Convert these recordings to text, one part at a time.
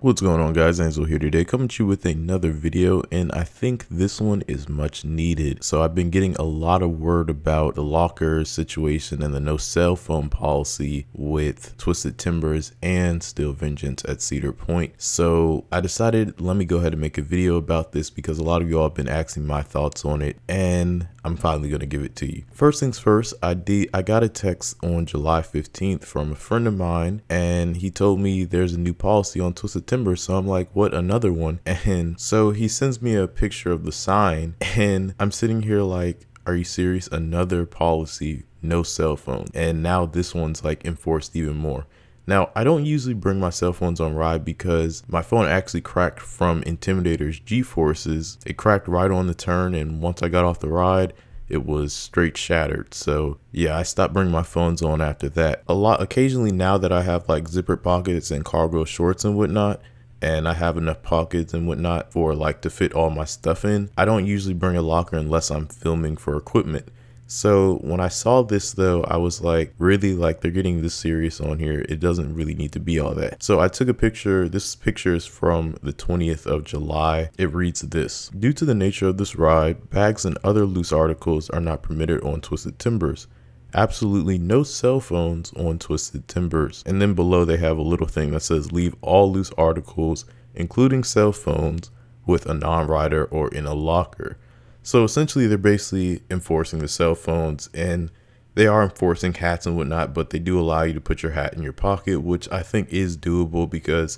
What's going on, guys? Angelo here today, coming to you with another video, and I think this one is much needed. So I've been getting a lot of word about the locker situation and the no cell phone policy with Twisted Timbers and Steel Vengeance at Cedar Point. So I decided, let me go ahead and make a video about this because a lot of y'all have been asking my thoughts on it, and I'm finally going to give it to you. First things first, I got a text on July 15th from a friend of mine, and he told me there's a new policy on Twisted Timbers. So I'm like, what, another one? And so he sends me a picture of the sign, and I'm sitting here like, are you serious? Another policy, no cell phone. And now this one's like enforced even more. Now, I don't usually bring my cell phones on ride because my phone actually cracked from Intimidator's G-forces. It cracked right on the turn, and once I got off the ride, it was straight shattered. So yeah, I stopped bringing my phones on after that. Occasionally now that I have like zipper pockets and cargo shorts and whatnot, and I have enough pockets and whatnot for like to fit all my stuff in, I don't usually bring a locker unless I'm filming for equipment. So when I saw this though, I was like, really, like, they're getting this serious on here. It doesn't really need to be all that. So I took a picture. This picture is from the 20th of July. It reads this: due to the nature of this ride, bags and other loose articles are not permitted on Twisted Timbers. Absolutely no cell phones on Twisted Timbers. And then below they have a little thing that says, leave all loose articles, including cell phones, with a non-rider or in a locker. So essentially they're basically enforcing the cell phones, and they are enforcing hats and whatnot, but they do allow you to put your hat in your pocket, which I think is doable because,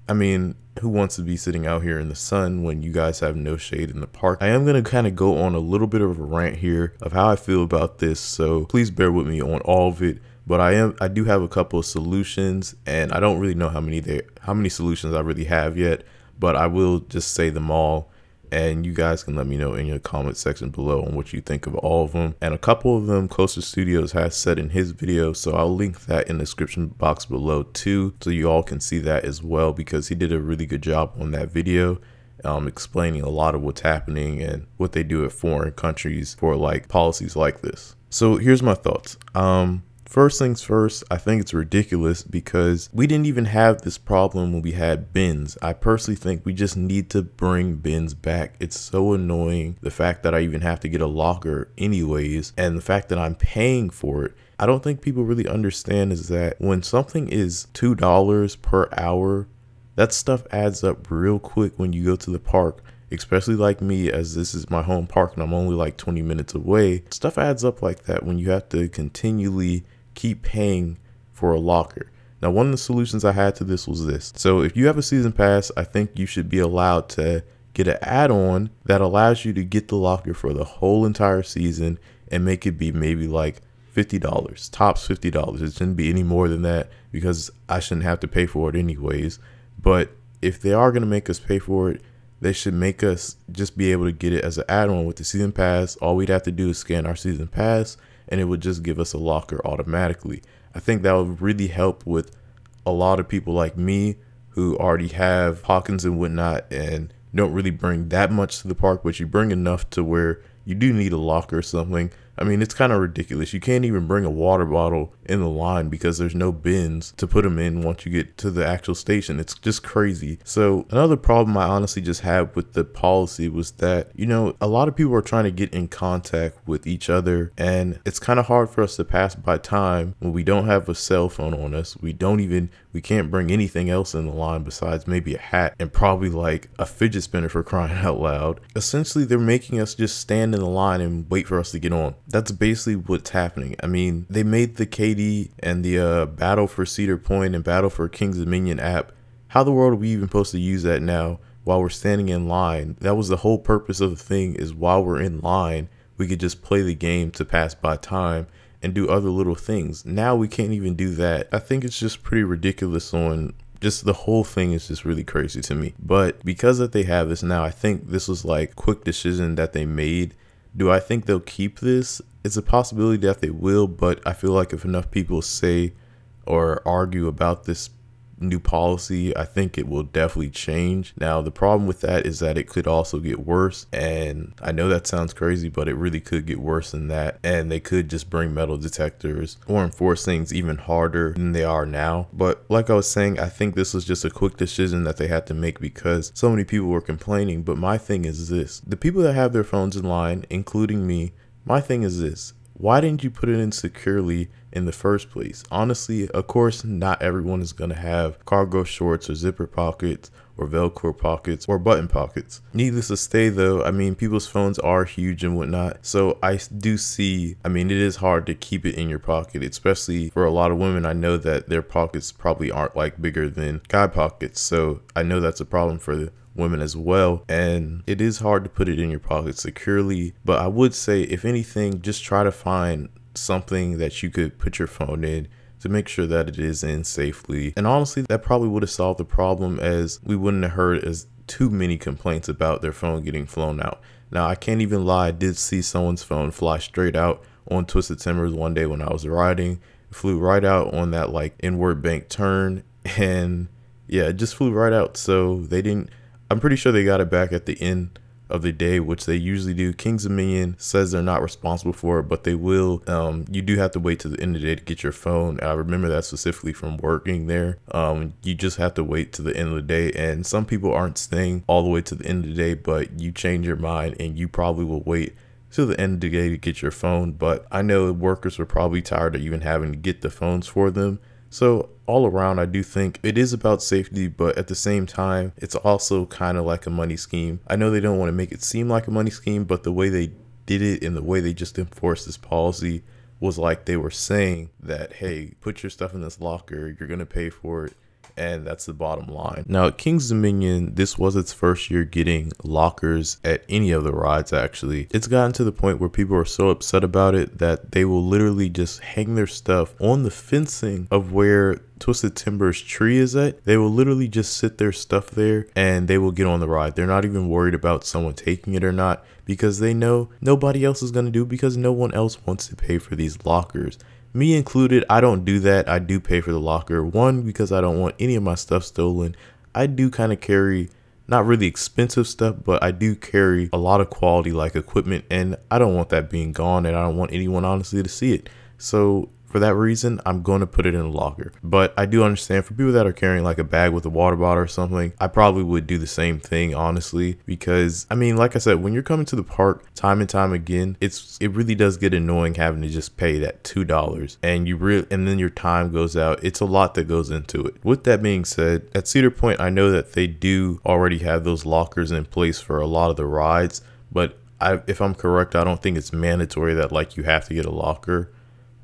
I mean, who wants to be sitting out here in the sun when you guys have no shade in the park? I am going to kind of go on a little bit of a rant here of how I feel about this, so please bear with me on all of it. But I do have a couple of solutions, and I don't really know how many solutions I really have yet, but I will just say them all. And you guys can let me know in your comment section below on what you think of all of them. And a couple of them Coaster Studios has said in his video, so I'll link that in the description box below too, so you all can see that as well, because he did a really good job on that video, explaining a lot of what's happening and what they do at foreign countries for like policies like this. So here's my thoughts. First things first, I think it's ridiculous because we didn't even have this problem when we had bins. I personally think we just need to bring bins back. It's so annoying, the fact that I even have to get a locker anyways, and the fact that I'm paying for it. I don't think people really understand is that when something is $2 per hour, that stuff adds up real quick when you go to the park. Especially like me, as this is my home park and I'm only like 20 minutes away. Stuff adds up like that when you have to continually keep paying for a locker. Now, one of the solutions I had to this was this. So if you have a season pass, I think you should be allowed to get an add-on that allows you to get the locker for the whole entire season and make it be maybe like $50, tops $50. It shouldn't be any more than that because I shouldn't have to pay for it anyways. But if they are going to make us pay for it, they should make us just be able to get it as an add-on with the season pass. All we'd have to do is scan our season pass, and it would just give us a locker automatically. I think that would really help with a lot of people like me who already have pockets and whatnot and don't really bring that much to the park, but you bring enough to where you do need a locker or something. I mean, it's kind of ridiculous. You can't even bring a water bottle in the line because there's no bins to put them in once you get to the actual station. It's just crazy. So another problem I honestly just had with the policy was that, you know, a lot of people are trying to get in contact with each other, and it's kind of hard for us to pass by time when we don't have a cell phone on us. We can't bring anything else in the line besides maybe a hat and probably like a fidget spinner, for crying out loud. Essentially, they're making us just stand in the line and wait for us to get on. That's basically what's happening. I mean, they made the KD and the Battle for Cedar Point and Battle for King's Dominion app. How the world are we even supposed to use that now while we're standing in line? That was the whole purpose of the thing, is while we're in line, we could just play the game to pass by time and do other little things. Now we can't even do that. I think it's just pretty ridiculous on just the whole thing is just really crazy to me. But because that they have this now, I think this was like quick decision that they made. Do I think they'll keep this? It's a possibility that they will, but I feel like if enough people say or argue about this new policy, I think it will definitely change. Now, the problem with that is that it could also get worse. And I know that sounds crazy, but it really could get worse than that. And they could just bring metal detectors or enforce things even harder than they are now. But like I was saying, I think this was just a quick decision that they had to make because so many people were complaining. But my thing is this: the people that have their phones in line, including me, my thing is this: why didn't you put it in securely in the first place? Honestly, of course, not everyone is going to have cargo shorts or zipper pockets or Velcro pockets or button pockets. Needless to say though, I mean, people's phones are huge and whatnot. So I do see, I mean, it is hard to keep it in your pocket, especially for a lot of women. I know that their pockets probably aren't like bigger than guy pockets. So I know that's a problem for the women as well, and it is hard to put it in your pocket securely. But I would say, if anything, just try to find something that you could put your phone in to make sure that it is in safely. And honestly, that probably would have solved the problem, as we wouldn't have heard as too many complaints about their phone getting flown out. Now, I can't even lie, I did see someone's phone fly straight out on Twisted Timbers one day when I was riding. It flew right out on that like inward bank turn, and yeah, it just flew right out. So they didn't, I'm pretty sure they got it back at the end of the day, which they usually do. Kings Dominion says they're not responsible for it, but they will. You do have to wait to the end of the day to get your phone. I remember that specifically from working there. You just have to wait to the end of the day, and some people aren't staying all the way to the end of the day, but you change your mind and you probably will wait till the end of the day to get your phone. But I know workers were probably tired of even having to get the phones for them. So all around, I do think it is about safety, but at the same time, it's also kind of like a money scheme. I know they don't want to make it seem like a money scheme, but the way they did it and the way they just enforced this policy was like they were saying that, hey, put your stuff in this locker, you're going to pay for it. And that's the bottom line. Now, at Kings Dominion, this was its first year getting lockers at any of the rides, actually. It's gotten to the point where people are so upset about it that they will literally just hang their stuff on the fencing of where Twisted Timbers tree is at. They will literally just sit their stuff there and they will get on the ride. They're not even worried about someone taking it or not, because they know nobody else is going to do it, because no one else wants to pay for these lockers. Me included, I don't do that. I do pay for the locker. One, because I don't want any of my stuff stolen. I do kind of carry not really expensive stuff, but I do carry a lot of quality like equipment, and I don't want that being gone, and I don't want anyone honestly to see it. So for that reason, I'm going to put it in a locker. But I do understand for people that are carrying like a bag with a water bottle or something, I probably would do the same thing, honestly, because I mean, like I said, when you're coming to the park time and time again, it really does get annoying having to just pay that $2 and then your time goes out. It's a lot that goes into it. With that being said, at Cedar Point, I know that they do already have those lockers in place for a lot of the rides, but if I'm correct, I don't think it's mandatory that like you have to get a locker.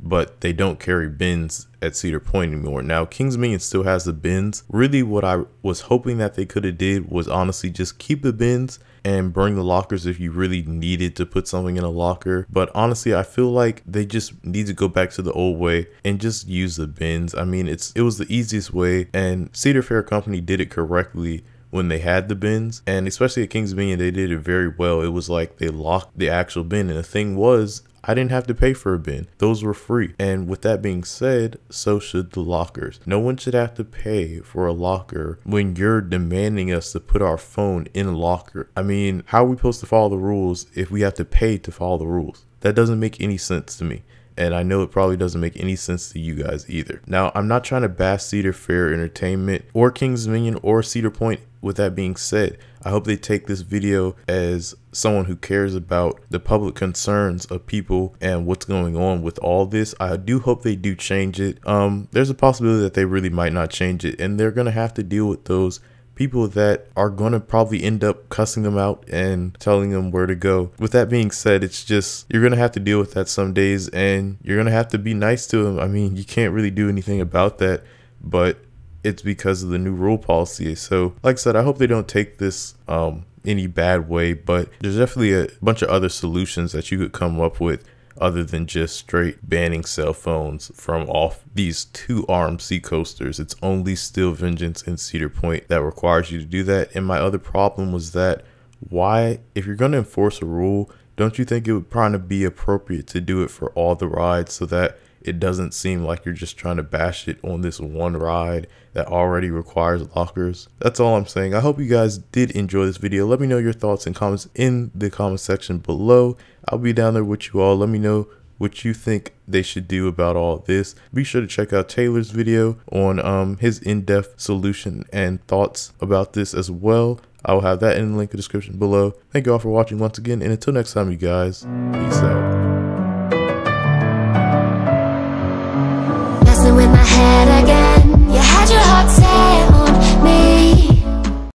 But they don't carry bins at Cedar Point anymore. Now, Kings Dominion still has the bins. Really, what I was hoping that they could have did was honestly just keep the bins and bring the lockers if you really needed to put something in a locker. But honestly, I feel like they just need to go back to the old way and just use the bins. I mean, it was the easiest way, and Cedar Fair Company did it correctly when they had the bins, and especially at Kings Dominion, they did it very well. It was like they locked the actual bin, and the thing was, I didn't have to pay for a bin. Those were free. And with that being said, so should the lockers. No one should have to pay for a locker when you're demanding us to put our phone in a locker. I mean, how are we supposed to follow the rules if we have to pay to follow the rules? That doesn't make any sense to me. And I know it probably doesn't make any sense to you guys either. Now, I'm not trying to bash Cedar Fair Entertainment or Kings Dominion or Cedar Point. With that being said, I hope they take this video as someone who cares about the public concerns of people and what's going on with all this. I do hope they do change it. There's a possibility that they really might not change it, and they're going to have to deal with those people that are going to probably end up cussing them out and telling them where to go. With that being said, it's just, you're going to have to deal with that some days, and you're going to have to be nice to them. I mean, you can't really do anything about that, but it's because of the new rule policy. So like I said, I hope they don't take this any bad way, but there's definitely a bunch of other solutions that you could come up with other than just straight banning cell phones from off these two armed seacoasters. It's only Steel Vengeance and Cedar Point that requires you to do that. And my other problem was that, why, if you're going to enforce a rule, don't you think it would probably be appropriate to do it for all the rides, so that it doesn't seem like you're just trying to bash it on this one ride that already requires lockers. That's all I'm saying. I hope you guys did enjoy this video. Let me know your thoughts and comments in the comment section below. I'll be down there with you all. Let me know what you think they should do about all this. Be sure to check out Taylor's video on his in-depth solution and thoughts about this as well. I will have that in the link in the description below. Thank you all for watching once again, and until next time, you guys, peace out. Messing with my head.